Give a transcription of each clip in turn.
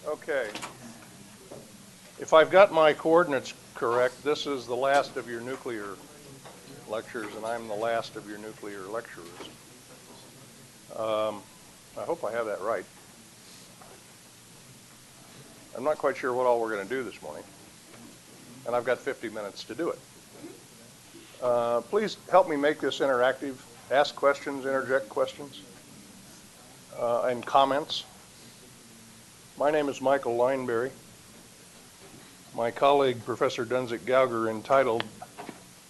Okay. If I've got my coordinates correct, this is the last of your nuclear lectures, and I'm the last of your nuclear lecturers. I hope I have that right. I'm not quite sure what all we're going to do this morning, and I've got 50 minutes to do it. Please help me make this interactive. Ask questions, interject questions, and comments. My name is Michael Lineberry. My colleague, Professor Dunzik-Gauger, entitled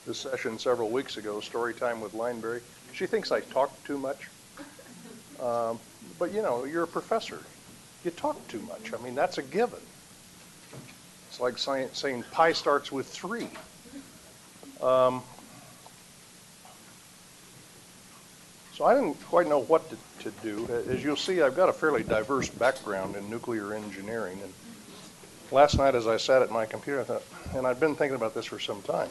this session several weeks ago, Storytime with Lineberry. She thinks I talk too much. But you know, you're a professor. You talk too much. I mean, that's a given. It's like saying pi starts with 3. So I didn't quite know what to do. As you'll see, I've got a fairly diverse background in nuclear engineering. And last night as I sat at my computer, I thought, and I've been thinking about this for some time,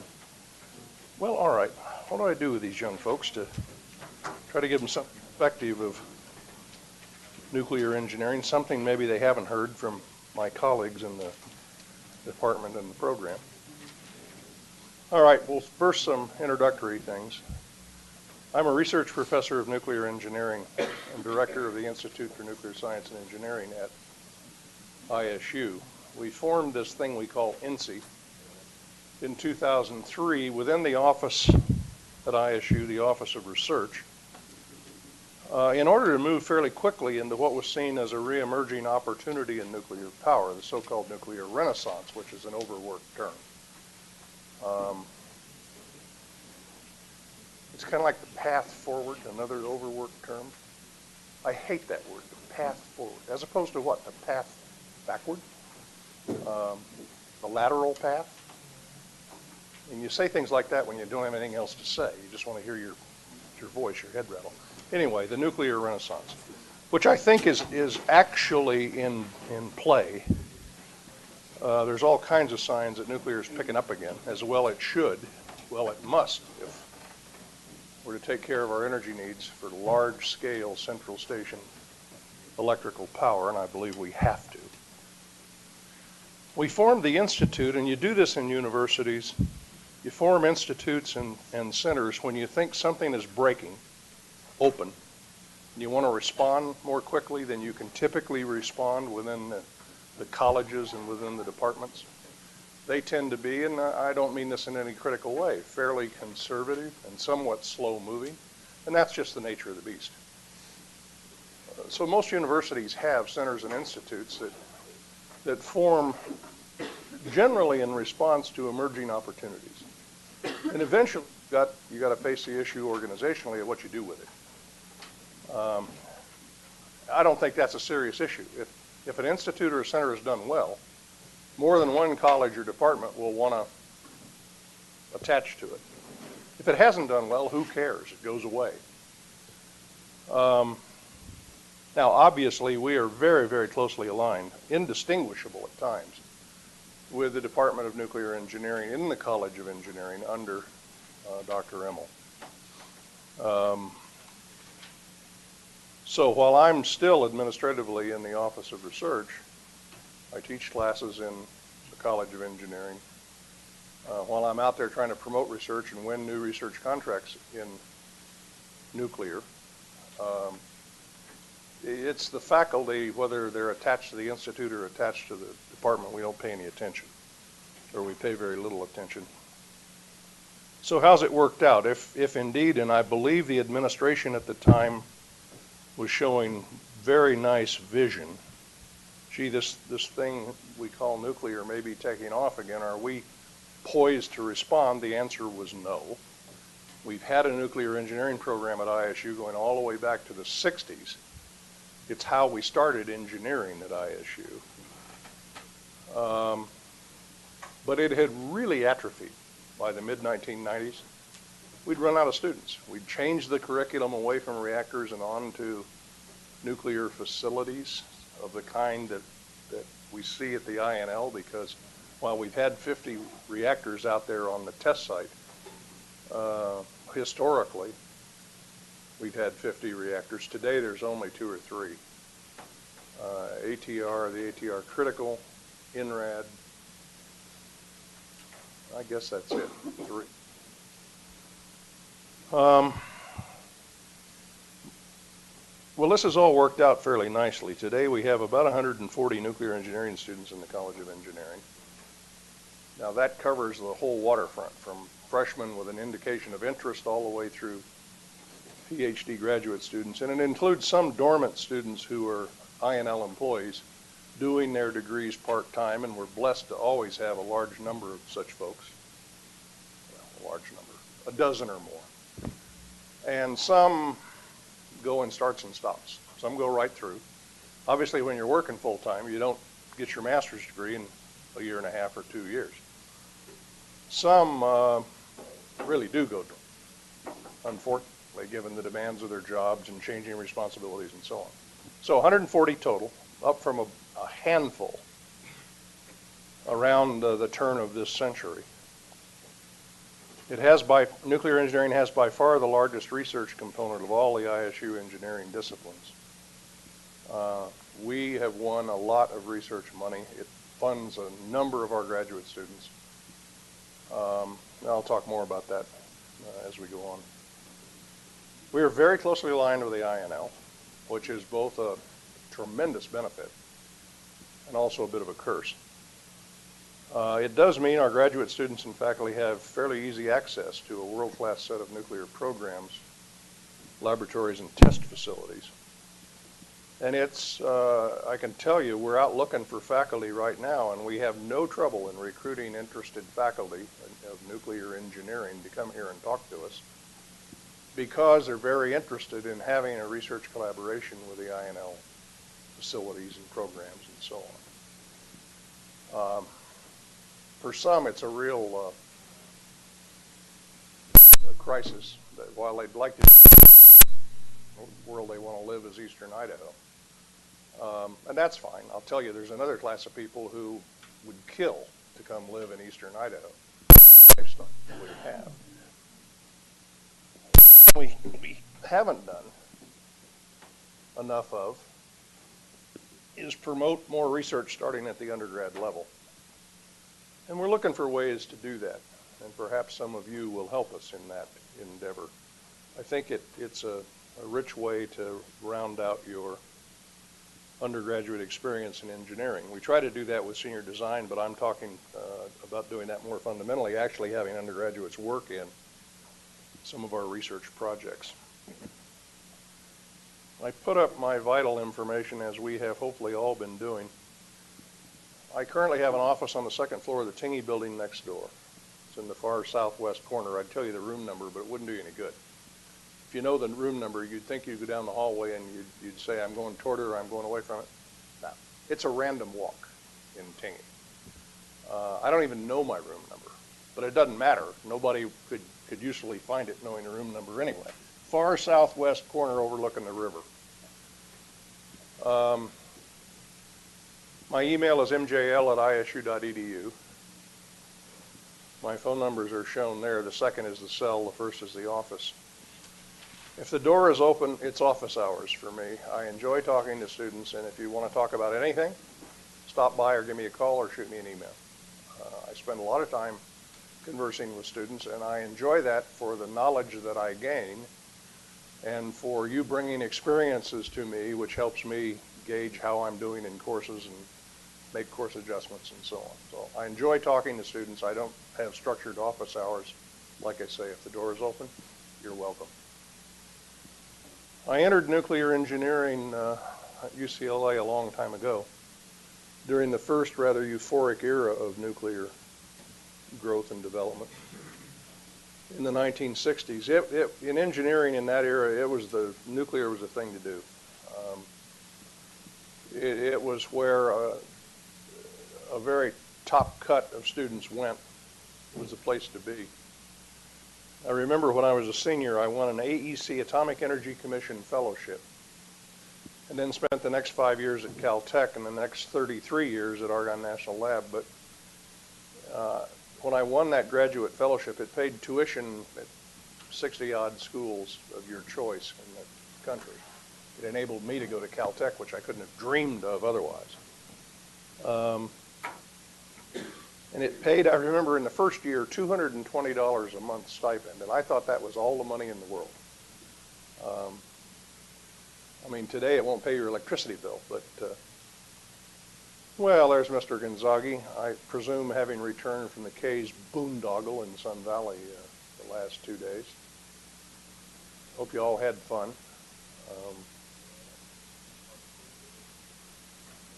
well, all right, what do I do with these young folks to try to give them some perspective of nuclear engineering, something maybe they haven't heard from my colleagues in the department and the program. All right, well, first some introductory things. I'm a research professor of nuclear engineering and director of the Institute for Nuclear Science and Engineering at ISU. We formed this thing we call INSE in 2003 within the office at ISU, the Office of Research, in order to move fairly quickly into what was seen as a re-emerging opportunity in nuclear power, the so-called nuclear renaissance, which is an overworked term. It's kind of like the path forward, another overworked term. I hate that word, the path forward, as opposed to what? The path backward? The lateral path? And you say things like that when you don't have anything else to say. You just want to hear your voice, your head rattle. Anyway, the nuclear renaissance, which I think is actually in play. There's all kinds of signs that nuclear is picking up again, as well it should. Well, it must if we're to take care of our energy needs for large-scale central station electrical power, and I believe we have to. We formed the Institute, and you do this in universities. You form institutes and centers when you think something is breaking open, and you want to respond more quickly than you can typically respond within the colleges and within the departments. They tend to be, and I don't mean this in any critical way, fairly conservative and somewhat slow-moving, and that's just the nature of the beast. So most universities have centers and institutes that form generally in response to emerging opportunities. And eventually, you got to face the issue organizationally of what you do with it. I don't think that's a serious issue. If an institute or a center has done well, more than one college or department will want to attach to it. If it hasn't done well, who cares? It goes away. Now, obviously, we are very, very closely aligned, indistinguishable at times, with the Department of Nuclear Engineering in the College of Engineering under Dr. Emmel. So while I'm still administratively in the Office of Research, I teach classes in the College of Engineering. While I'm out there trying to promote research and win new research contracts in nuclear, it's the faculty, whether they're attached to the institute or attached to the department, we don't pay any attention, or we pay very little attention. So how's it worked out? If indeed, and I believe the administration at the time was showing very nice vision, gee, this thing we call nuclear may be taking off again. Are we poised to respond? The answer was no. We've had a nuclear engineering program at ISU going all the way back to the 60s. It's how we started engineering at ISU. But it had really atrophied by the mid-1990s. We'd run out of students. We'd changed the curriculum away from reactors and on to nuclear facilities of the kind that we see at the INL, because while we've had 50 reactors out there on the test site, historically, we've had 50 reactors. Today, there's only 2 or 3. ATR, the ATR critical, INRAD. I guess that's it, 3. Well, this has all worked out fairly nicely. Today we have about 140 nuclear engineering students in the College of Engineering. Now that covers the whole waterfront, from freshmen with an indication of interest all the way through PhD graduate students, and it includes some dormant students who are INL employees doing their degrees part-time, and we're blessed to always have a large number of such folks. Well, a large number, a dozen or more. And some go in starts and stops. Some go right through. Obviously, when you're working full-time, you don't get your master's degree in a year and a half or 2 years. Some really do go through, unfortunately, given the demands of their jobs and changing responsibilities and so on. So 140 total, up from a handful around the turn of this century. Nuclear engineering has by far the largest research component of all the ISU engineering disciplines. We have won a lot of research money. It funds a number of our graduate students. I'll talk more about that as we go on. We are very closely aligned with the INL, which is both a tremendous benefit and also a bit of a curse. It does mean our graduate students and faculty have fairly easy access to a world-class set of nuclear programs, laboratories, and test facilities. And I can tell you, we're out looking for faculty right now, and we have no trouble in recruiting interested faculty of nuclear engineering to come here and talk to us, because they're very interested in having a research collaboration with the INL facilities and programs and so on. For some, it's a real crisis that while they'd like to, the world they want to live is Eastern Idaho. And that's fine. I'll tell you, there's another class of people who would kill to come live in Eastern Idaho. Lifestyle we have. We haven't done enough of is promote more research starting at the undergrad level. And we're looking for ways to do that, and perhaps some of you will help us in that endeavor. I think it's a rich way to round out your undergraduate experience in engineering. We try to do that with senior design, but I'm talking about doing that more fundamentally, actually having undergraduates work in some of our research projects. I put up my vital information, as we have hopefully all been doing. I currently have an office on the second floor of the Tingey building next door. It's in the far southwest corner. I'd tell you the room number, but it wouldn't do you any good. If you know the room number, you'd think you'd go down the hallway and you'd say, I'm going toward it or I'm going away from it. No, it's a random walk in Tingey. I don't even know my room number, but it doesn't matter. Nobody could usually find it knowing the room number anyway. Far southwest corner overlooking the river. My email is mjl@isu.edu. My phone numbers are shown there. The second is the cell, the first is the office. If the door is open, it's office hours for me. I enjoy talking to students, and if you want to talk about anything, stop by or give me a call or shoot me an email. I spend a lot of time conversing with students, and I enjoy that for the knowledge that I gain and for you bringing experiences to me, which helps me gauge how I'm doing in courses and make course adjustments and so on. So I enjoy talking to students. I don't have structured office hours. Like I say, if the door is open, you're welcome. I entered nuclear engineering at UCLA a long time ago, during the first rather euphoric era of nuclear growth and development. In the 1960s, in engineering in that era, nuclear was the thing to do. It was where a very top cut of students went. It was the place to be. I remember when I was a senior, I won an AEC Atomic Energy Commission fellowship, and then spent the next 5 years at Caltech and the next 33 years at Argonne National Lab. But when I won that graduate fellowship, it paid tuition at 60-odd schools of your choice in the country. It enabled me to go to Caltech, which I couldn't have dreamed of otherwise. And it paid, I remember in the first year, $220 a month stipend, and I thought that was all the money in the world. I mean, today it won't pay your electricity bill, but, well, there's Mr. Gonzagi, I presume having returned from the K's boondoggle in Sun Valley the last 2 days. Hope you all had fun.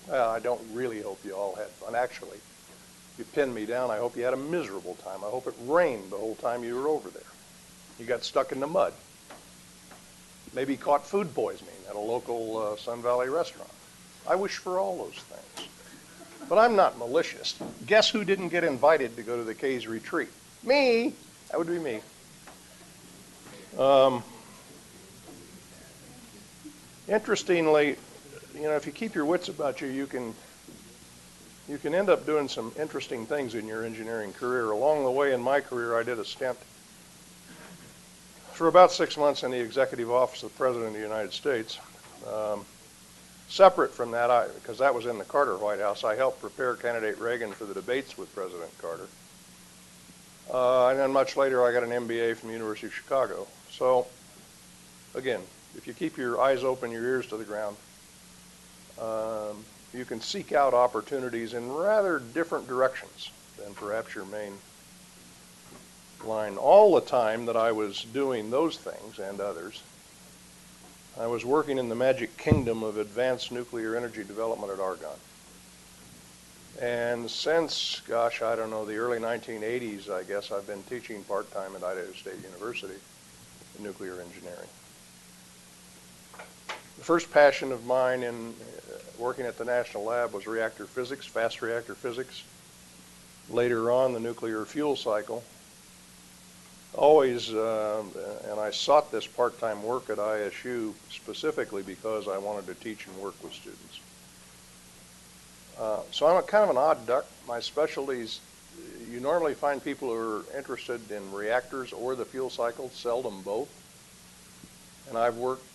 Well, I don't really hope you all had fun. Actually, you pinned me down. I hope you had a miserable time. I hope it rained the whole time you were over there. You got stuck in the mud. Maybe caught food poisoning at a local Sun Valley restaurant. I wish for all those things. But I'm not malicious. Guess who didn't get invited to go to the K's retreat? Me. That would be me. Interestingly, you know, if you keep your wits about you, you can end up doing some interesting things in your engineering career. Along the way in my career, I did a stint for about 6 months in the executive office of the President of the United States. Separate from that, because that was in the Carter White House, I helped prepare candidate Reagan for the debates with President Carter. And then much later, I got an MBA from the University of Chicago. So, again, if you keep your eyes open, your ears to the ground, you can seek out opportunities in rather different directions than perhaps your main line. All the time that I was doing those things and others, I was working in the magic kingdom of advanced nuclear energy development at Argonne. And since, gosh, I don't know, the early 1980s, I guess, I've been teaching part-time at Idaho State University in nuclear engineering. The first passion of mine in working at the National Lab was reactor physics, fast reactor physics. Later on, the nuclear fuel cycle. Always, and I sought this part-time work at ISU specifically because I wanted to teach and work with students. So I'm kind of an odd duck. My specialties, you normally find people who are interested in reactors or the fuel cycle, seldom both. And I've worked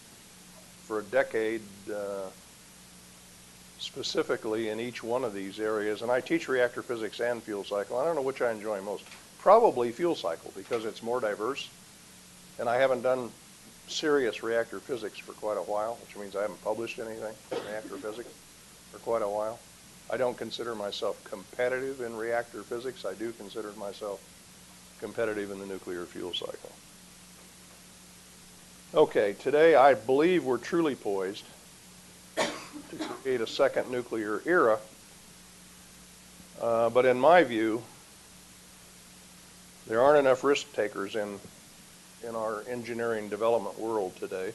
for a decade specifically in each one of these areas, and I teach reactor physics and fuel cycle. I don't know which I enjoy most. Probably fuel cycle because it's more diverse, and I haven't done serious reactor physics for quite a while, which means I haven't published anything in reactor physics for quite a while. I don't consider myself competitive in reactor physics. I do consider myself competitive in the nuclear fuel cycle. Okay, today I believe we're truly poised to create a second nuclear era, but in my view, there aren't enough risk takers in our engineering development world today,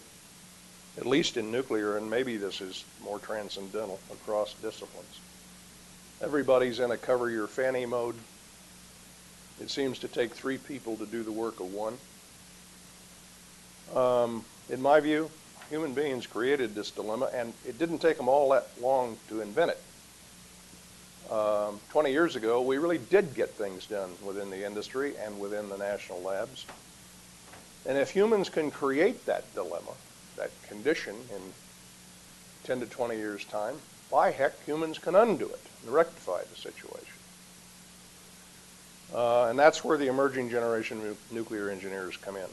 at least in nuclear, and maybe this is more transcendental across disciplines. Everybody's in a cover your fanny mode. It seems to take 3 people to do the work of 1. In my view, human beings created this dilemma, and it didn't take them all that long to invent it. 20 years ago, we really did get things done within the industry and within the national labs. And if humans can create that dilemma, that condition in 10 to 20 years' time, by heck, humans can undo it and rectify the situation. And that's where the emerging generation of nuclear engineers come in.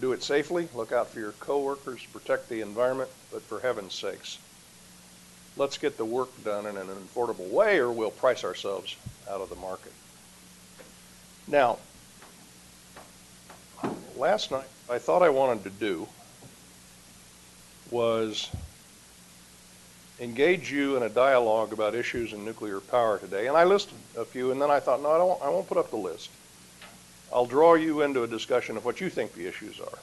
Do it safely, look out for your coworkers, protect the environment, but for heaven's sakes, let's get the work done in an affordable way or we'll price ourselves out of the market. Now, last night, I thought I wanted to do was engage you in a dialogue about issues in nuclear power today. And I listed a few, and then I thought, no, I won't put up the list. I'll draw you into a discussion of what you think the issues are.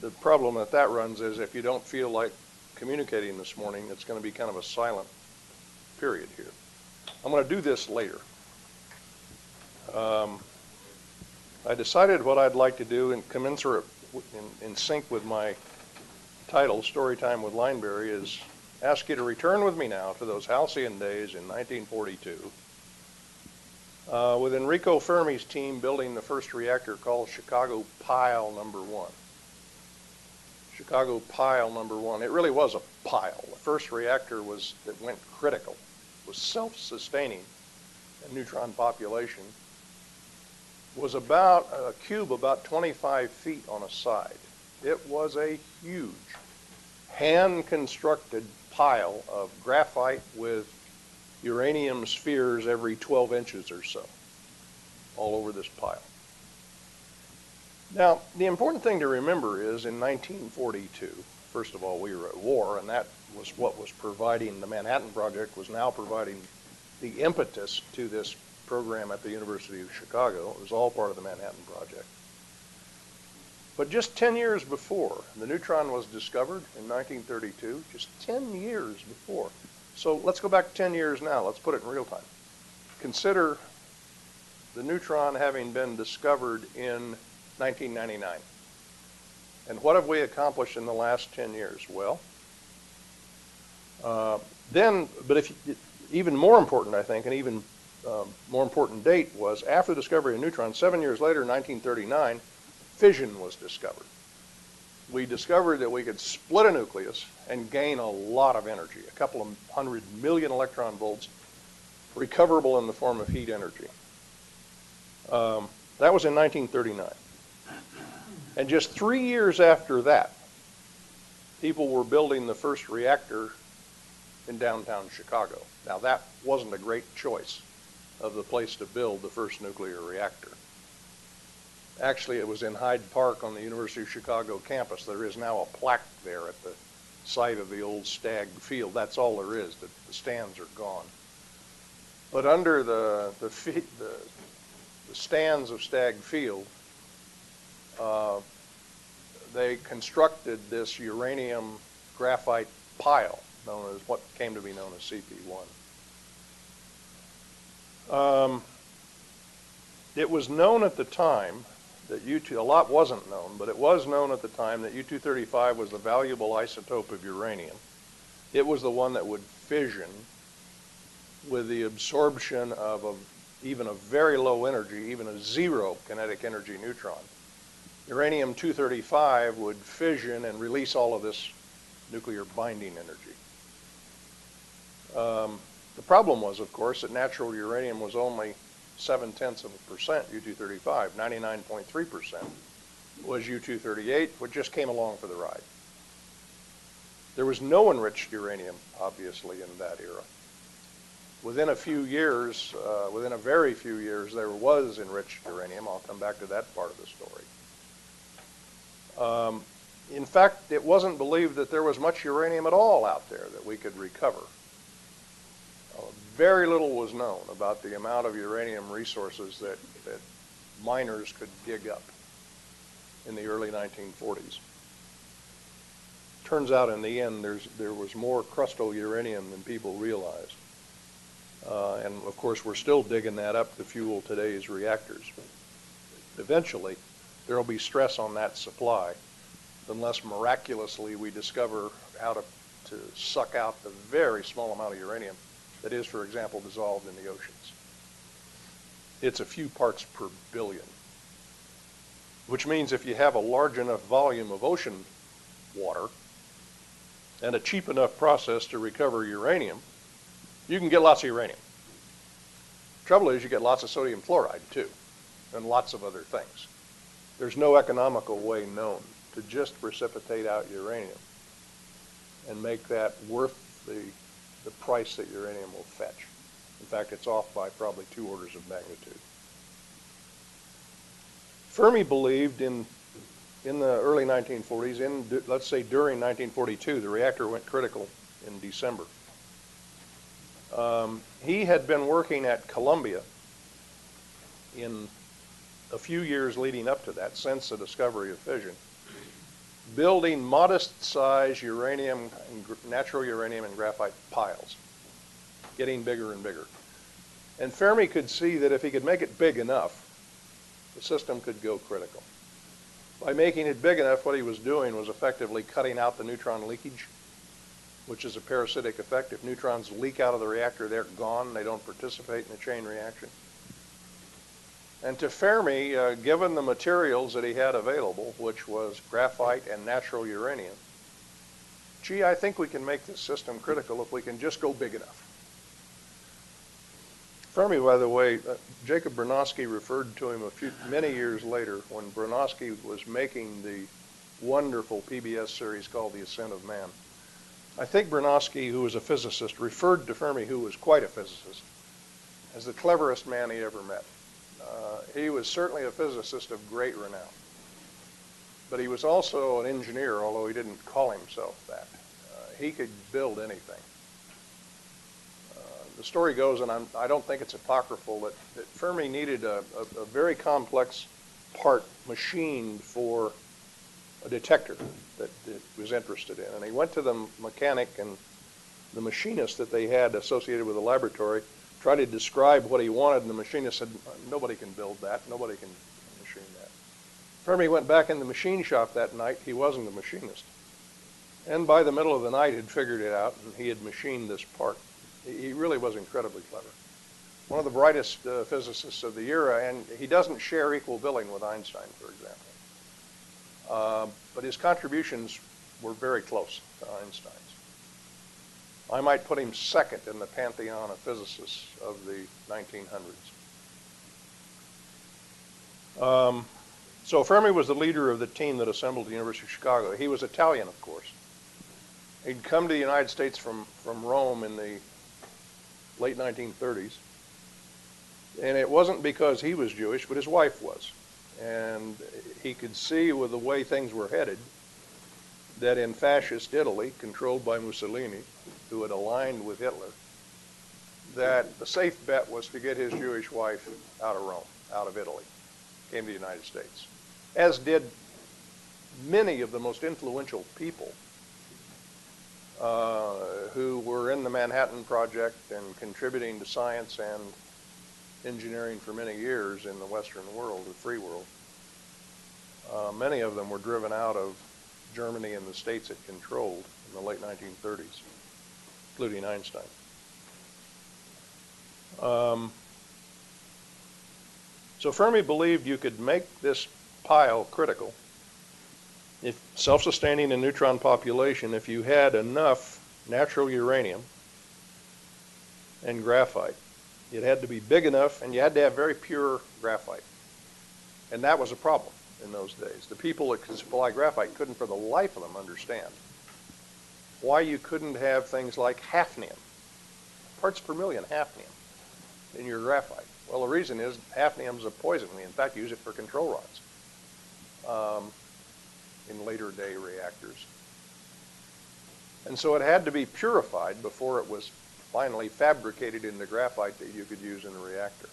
The problem that runs is if you don't feel like communicating this morning, it's going to be kind of a silent period here. I'm going to do this later. I decided what I'd like to do, in commensurate, in sync with my title, Storytime with Lineberry, is ask you to return with me now to those halcyon days in 1942 with Enrico Fermi's team building the first reactor called Chicago Pile No. 1. Chicago pile number 1. It really was a pile. The first reactor that went critical, was self-sustaining, a neutron population, was about a cube about 25 feet on a side. It was a huge, hand-constructed pile of graphite with uranium spheres every 12 inches or so, all over this pile. Now, the important thing to remember is in 1942, first of all, we were at war, and that was what was providing, the Manhattan Project was now providing the impetus to this program at the University of Chicago. It was all part of the Manhattan Project. But just 10 years before, the neutron was discovered in 1932, just 10 years before. So let's go back 10 years now. Let's put it in real time. Consider the neutron having been discovered in 1999. And what have we accomplished in the last 10 years? Well, even more important, I think, and even more important date was after the discovery of neutrons, 7 years later, 1939, fission was discovered. We discovered that we could split a nucleus and gain a lot of energy, a couple of 100 million electron volts, recoverable in the form of heat energy. That was in 1939. And just 3 years after that, people were building the first reactor in downtown Chicago. Now, that wasn't a great choice of the place to build the first nuclear reactor. Actually, it was in Hyde Park on the University of Chicago campus. There is now a plaque there at the site of the old Stagg Field. That's all there is. The stands are gone. But under the stands of Stagg Field, they constructed this uranium graphite pile, known as what came to be known as CP1. It was known at the time that a lot wasn't known, but it was known at the time that U-235 was the valuable isotope of uranium. It was the one that would fission with the absorption of even a very low energy, even a zero kinetic energy neutron. Uranium-235 would fission and release all of this nuclear binding energy. The problem was, of course, that natural uranium was only 0.7% U-235, 99.3% was U-238, which just came along for the ride. There was no enriched uranium, obviously, in that era. Within a few years, within a very few years, there was enriched uranium. I'll come back to that part of the story. In fact, it wasn't believed that there was much uranium at all out there that we could recover. Very little was known about the amount of uranium resources that miners could dig up in the early 1940s. Turns out in the end there was more crustal uranium than people realized. And of course we're still digging that up to fuel today's reactors. Eventually there will be stress on that supply unless miraculously we discover how to suck out the very small amount of uranium that is, for example, dissolved in the oceans. It's a few parts per billion, which means if you have a large enough volume of ocean water and a cheap enough process to recover uranium, you can get lots of uranium. Trouble is you get lots of sodium fluoride too, and lots of other things. There's no economical way known to just precipitate out uranium and make that worth the price that uranium will fetch. In fact, it's off by probably 2 orders of magnitude. Fermi believed in the early 1940s, let's say during 1942, the reactor went critical in December. He had been working at Columbia in a few years leading up to that, since the discovery of fission, building modest-sized uranium, natural uranium and graphite piles, getting bigger and bigger. And Fermi could see that if he could make it big enough, the system could go critical. By making it big enough, what he was doing was effectively cutting out the neutron leakage, which is a parasitic effect. If neutrons leak out of the reactor, they're gone. They don't participate in the chain reaction. And to Fermi, given the materials that he had available, which was graphite and natural uranium, gee, I think we can make this system critical if we can just go big enough. Fermi, by the way, Jacob Bronowski referred to him many years later when Bronowski was making the wonderful PBS series called The Ascent of Man. I think Bronowski, who was a physicist, referred to Fermi, who was quite a physicist, as the cleverest man he ever met. He was certainly a physicist of great renown, but he was also an engineer, although he didn't call himself that. He could build anything. The story goes, and I don't think it's apocryphal, that Fermi needed a very complex part machined for a detector that he was interested in. And he went to the mechanic and the machinist that they had associated with the laboratory, tried to describe what he wanted, and the machinist said, nobody can build that, nobody can machine that. Fermi went back in the machine shop that night. He wasn't the machinist. And by the middle of the night, had figured it out, and he had machined this part. He really was incredibly clever. One of the brightest physicists of the era, and he doesn't share equal billing with Einstein, for example. But his contributions were very close to Einstein's. I might put him second in the pantheon of physicists of the 1900s. So Fermi was the leader of the team that assembled the University of Chicago. He was Italian, of course. He'd come to the United States from Rome in the late 1930s. And it wasn't because he was Jewish, but his wife was. And he could see with the way things were headed that in fascist Italy, controlled by Mussolini, who had aligned with Hitler, that the safe bet was to get his Jewish wife out of Rome, out of Italy, came to the United States, as did many of the most influential people who were in the Manhattan Project and contributing to science and engineering for many years in the Western world, the free world. Many of them were driven out of Germany and the states it controlled in the late 1930s, including Einstein. So Fermi believed you could make this pile critical, if self-sustaining a neutron population, if you had enough natural uranium and graphite. It had to be big enough, and you had to have very pure graphite. And that was a problem in those days. The people that could supply graphite couldn't for the life of them understand why you couldn't have things like hafnium, parts per million hafnium, in your graphite. Well, the reason is hafnium's a poison. We, in fact, use it for control rods in later day reactors. And so it had to be purified before it was finally fabricated into graphite that you could use in a reactor.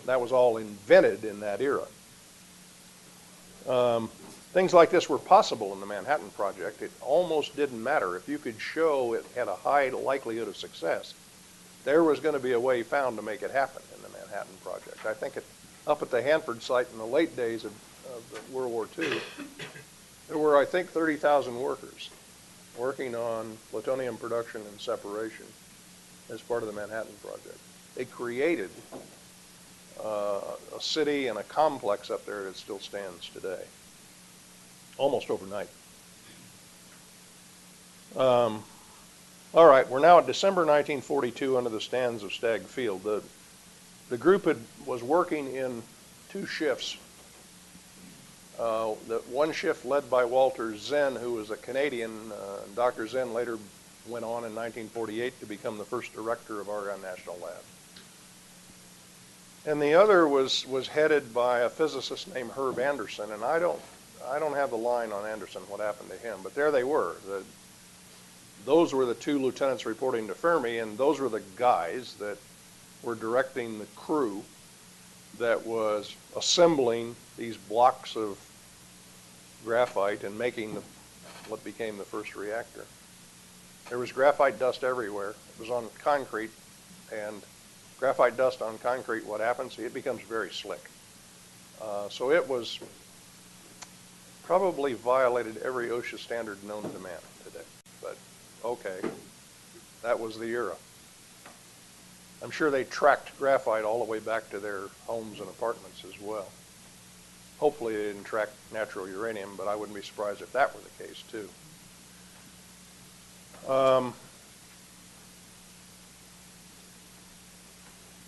That was all invented in that era. Things like this were possible in the Manhattan Project. It almost didn't matter. If you could show it had a high likelihood of success, there was going to be a way found to make it happen in the Manhattan Project. I think up at the Hanford site in the late days of World War II, there were, I think, 30,000 workers working on plutonium production and separation as part of the Manhattan Project. They created a city and a complex up there that still stands today, almost overnight. All right, we're now at December 1942 under the stands of Stagg Field. The group was working in two shifts. The one shift led by Walter Zen, who was a Canadian. Dr. Zen later went on in 1948 to become the first director of Argonne National Lab. And the other was headed by a physicist named Herb Anderson, and I don't have the line on Anderson, what happened to him, but there they were. Those were the two lieutenants reporting to Fermi, and those were the guys that were directing the crew that was assembling these blocks of graphite and making what became the first reactor. There was graphite dust everywhere. It was on concrete, and graphite dust on concrete, what happens? It becomes very slick. So it was probably violated every OSHA standard known to man today. But okay, that was the era. I'm sure they tracked graphite all the way back to their homes and apartments as well. Hopefully they didn't track natural uranium, but I wouldn't be surprised if that were the case too.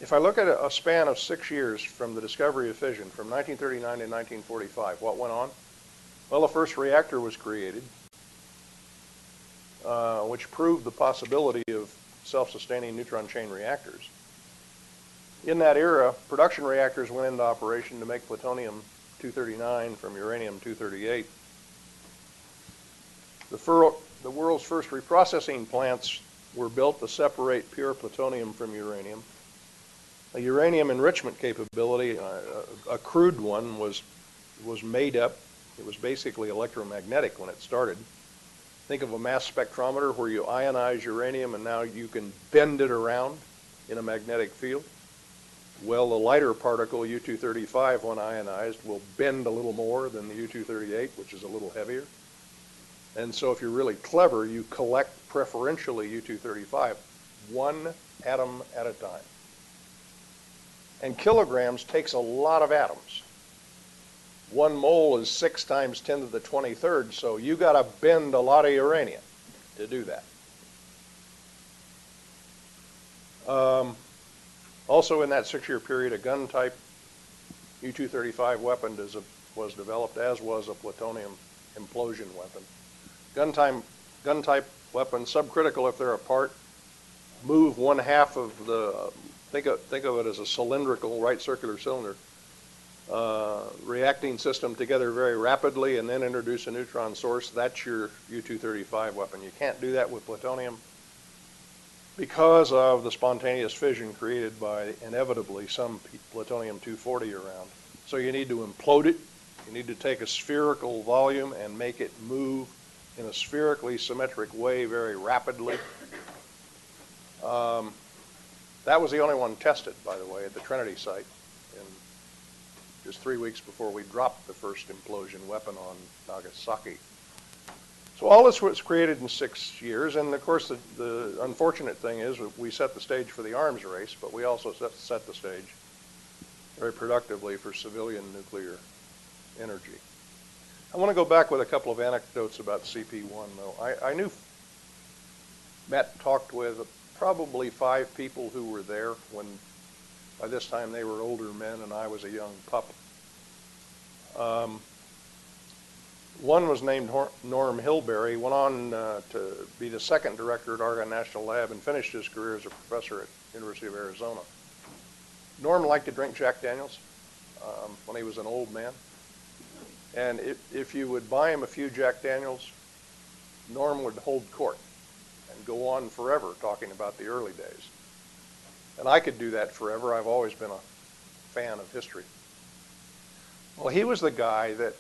If I look at a span of 6 years from the discovery of fission, from 1939 to 1945, what went on? Well, the first reactor was created, which proved the possibility of self-sustaining neutron chain reactors. In that era, production reactors went into operation to make plutonium-239 from uranium-238. The world's first reprocessing plants were built to separate pure plutonium from uranium. A uranium enrichment capability, a crude one, was made up. It was basically electromagnetic when it started. Think of a mass spectrometer where you ionize uranium and now you can bend it around in a magnetic field. Well, the lighter particle, U-235, when ionized, will bend a little more than the U-238, which is a little heavier. And so if you're really clever, you collect preferentially U-235, one atom at a time. And kilograms takes a lot of atoms. 1 mole is 6 times 10 to the 23rd, so you got to bend a lot of uranium to do that. Also in that 6-year period, a gun-type U-235 weapon was developed, as was a plutonium implosion weapon. Gun-type weapons, subcritical if they're apart, move 1/2 of the, think of it as a cylindrical, right circular cylinder, reacting system together very rapidly and then introduce a neutron source. That's your U-235 weapon. You can't do that with plutonium because of the spontaneous fission created by, inevitably, some plutonium-240 around. So you need to implode it. You need to take a spherical volume and make it move in a spherically symmetric way very rapidly. That was the only one tested, by the way, at the Trinity site, just 3 weeks before we dropped the first implosion weapon on Nagasaki. So all this was created in 6 years, and of course the unfortunate thing is we set the stage for the arms race, but we also set the stage very productively for civilian nuclear energy. I want to go back with a couple of anecdotes about CP1, though. Talked with probably 5 people who were there when, by this time, they were older men and I was a young pup. One was named Norm Hilberry, went on to be the 2nd director at Argonne National Lab and finished his career as a professor at University of Arizona. Norm liked to drink Jack Daniels when he was an old man. And if you would buy him a few Jack Daniels, Norm would hold court and go on forever talking about the early days. And I could do that forever. I've always been a fan of history. Well, he was the guy that,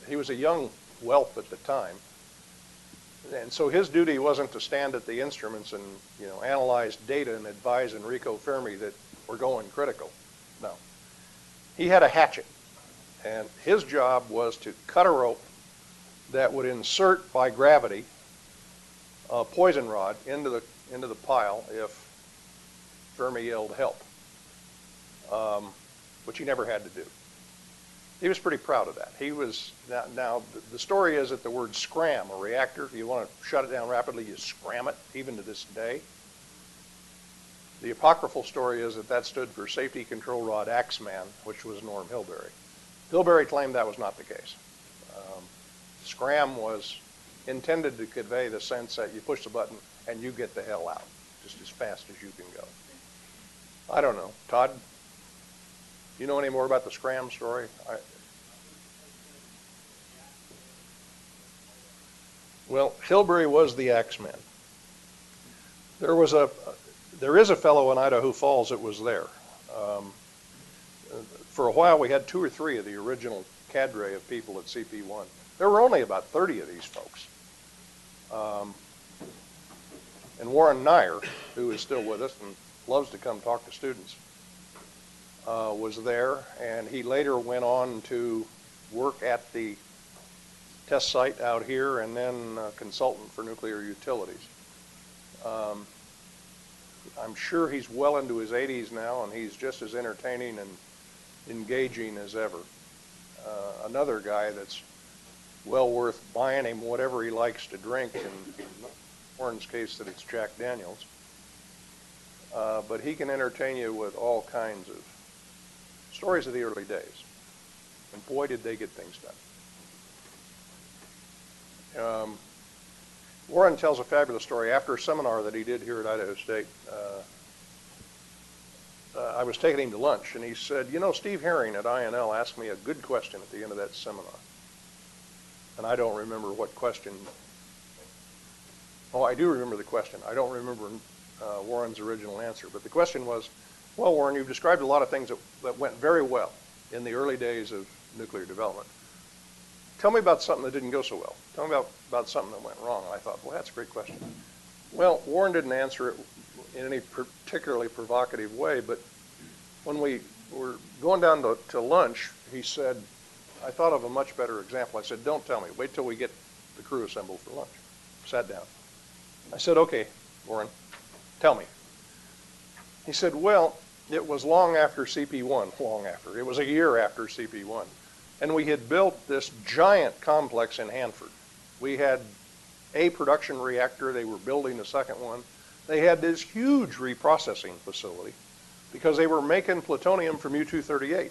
he was a young whelp at the time. And so his duty wasn't to stand at the instruments and, analyze data and advise Enrico Fermi that we're going critical. No. He had a hatchet. And his job was to cut a rope that would insert by gravity a poison rod into the pile if Fermi yelled help, which he never had to do. He was pretty proud of that. He was, now the story is that the word scram, a reactor, you want to shut it down rapidly, you scram it, even to this day. The apocryphal story is that stood for Safety Control Rod Axeman, which was Norm Hilberry. Hilberry claimed that was not the case. Scram was intended to convey the sense that you push the button and you get the hell out, just as fast as you can go. I don't know. Todd, you know any more about the scram story? Well, Hilberry was the Axeman. There is a fellow in Idaho Falls that was there. For a while, we had 2 or 3 of the original cadre of people at CP1. There were only about 30 of these folks. And Warren Nyer, who is still with us and loves to come talk to students, was there. And he later went on to work at the test site out here and then consultant for nuclear utilities. I'm sure he's well into his 80s now, and he's just as entertaining and engaging as ever. Another guy that's well worth buying him whatever he likes to drink, in Warren's case that it's Jack Daniels. But he can entertain you with all kinds of stories of the early days. And boy, did they get things done. Warren tells a fabulous story. After a seminar that he did here at Idaho State, I was taking him to lunch, and he said, you know, Steve Herring at INL asked me a good question at the end of that seminar. And I don't remember what question. Oh, I do remember the question. I don't remember Warren's original answer. But the question was, well, Warren, you've described a lot of things that went very well in the early days of nuclear development. Tell me about something that didn't go so well. Tell me about something that went wrong. And I thought, well, that's a great question. Well, Warren didn't answer it in any particularly provocative way, but when we were going down to lunch, he said, I thought of a much better example. I said, don't tell me. Wait till we get the crew assembled for lunch. Sat down. I said, okay, Warren, tell me. He said, well, it was long after CP1, long after. It was a year after CP1. And we had built this giant complex in Hanford. We had a production reactor. They were building a second one. They had this huge reprocessing facility because they were making plutonium from U-238.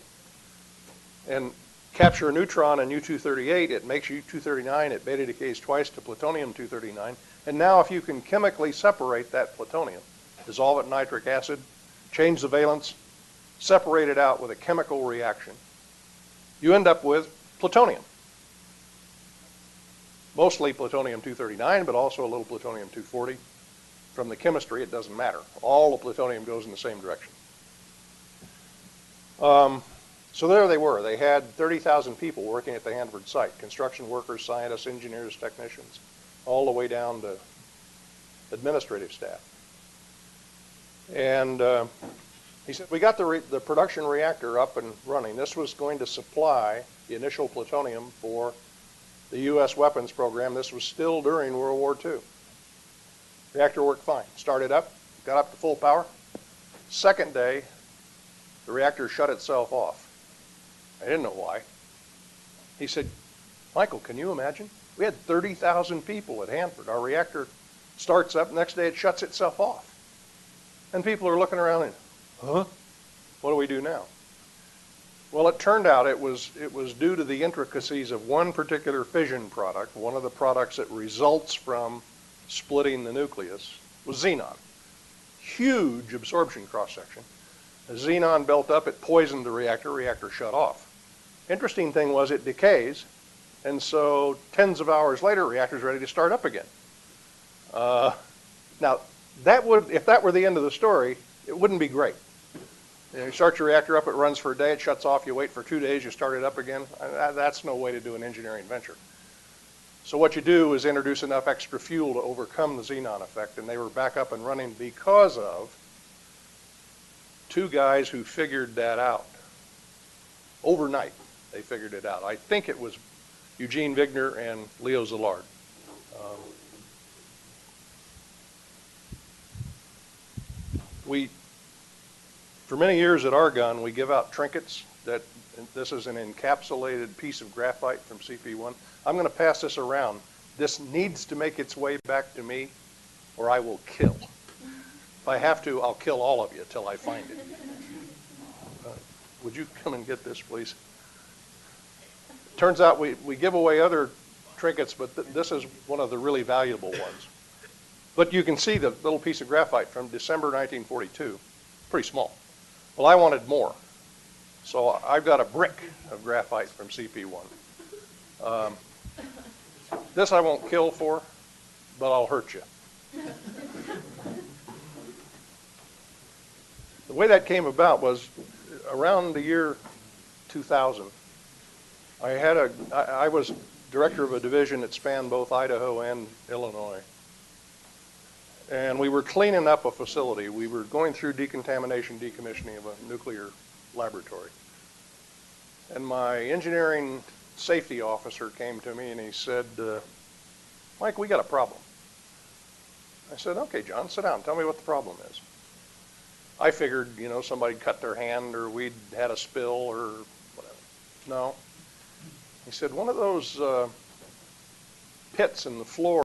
And capture a neutron in U-238, it makes U-239, it beta decays twice to plutonium-239. And now if you can chemically separate that plutonium, dissolve it in nitric acid, change the valence, separate it out with a chemical reaction, you end up with plutonium. Mostly plutonium-239, but also a little plutonium-240. From the chemistry, it doesn't matter. All the plutonium goes in the same direction. So there they were. They had 30,000 people working at the Hanford site, construction workers, scientists, engineers, technicians, all the way down to administrative staff. And he said, we got the production reactor up and running. This was going to supply the initial plutonium for the U.S. weapons program. This was still during World War II. Reactor worked fine. Started up, got up to full power. Second day, the reactor shut itself off. I didn't know why. He said, Michael, can you imagine? We had 30,000 people at Hanford. Our reactor starts up, next day it shuts itself off. And people are looking around and, huh? What do we do now? Well, it turned out it was due to the intricacies of one particular fission product. One of the products that results from splitting the nucleus was xenon. Huge absorption cross-section. As xenon built up, it poisoned the reactor shut off. Interesting thing was it decays, and so tens of hours later, reactor's ready to start up again. Now, if that were the end of the story, it wouldn't be great. You start your reactor up, it runs for a day, it shuts off, you wait for 2 days, you start it up again. That's no way to do an engineering venture. So what you do is introduce enough extra fuel to overcome the xenon effect, and they were back up and running because of two guys who figured that out. Overnight, they figured it out. I think it was Eugene Wigner and Leo Szilard. For many years at Argonne, we give out trinkets. This is an encapsulated piece of graphite from CP1. I'm going to pass this around. This needs to make its way back to me, or I will kill. If I have to, I'll kill all of you till I find it. Would you come and get this, please? Turns out we give away other trinkets, but this is one of the really valuable ones. But you can see the little piece of graphite from December 1942, pretty small. Well, I wanted more, so I've got a brick of graphite from CP1. This I won't kill for, but I'll hurt you. The way that came about was around the year 2000. I was director of a division that spanned both Idaho and Illinois. And we were cleaning up a facility. We were going through decontamination, decommissioning of a nuclear laboratory. And my engineering safety officer came to me and he said, Mike, we got a problem. I said, okay, John, sit down. Tell me what the problem is. I figured, somebody cut their hand or we'd had a spill or whatever. No. He said, one of those pits in the floor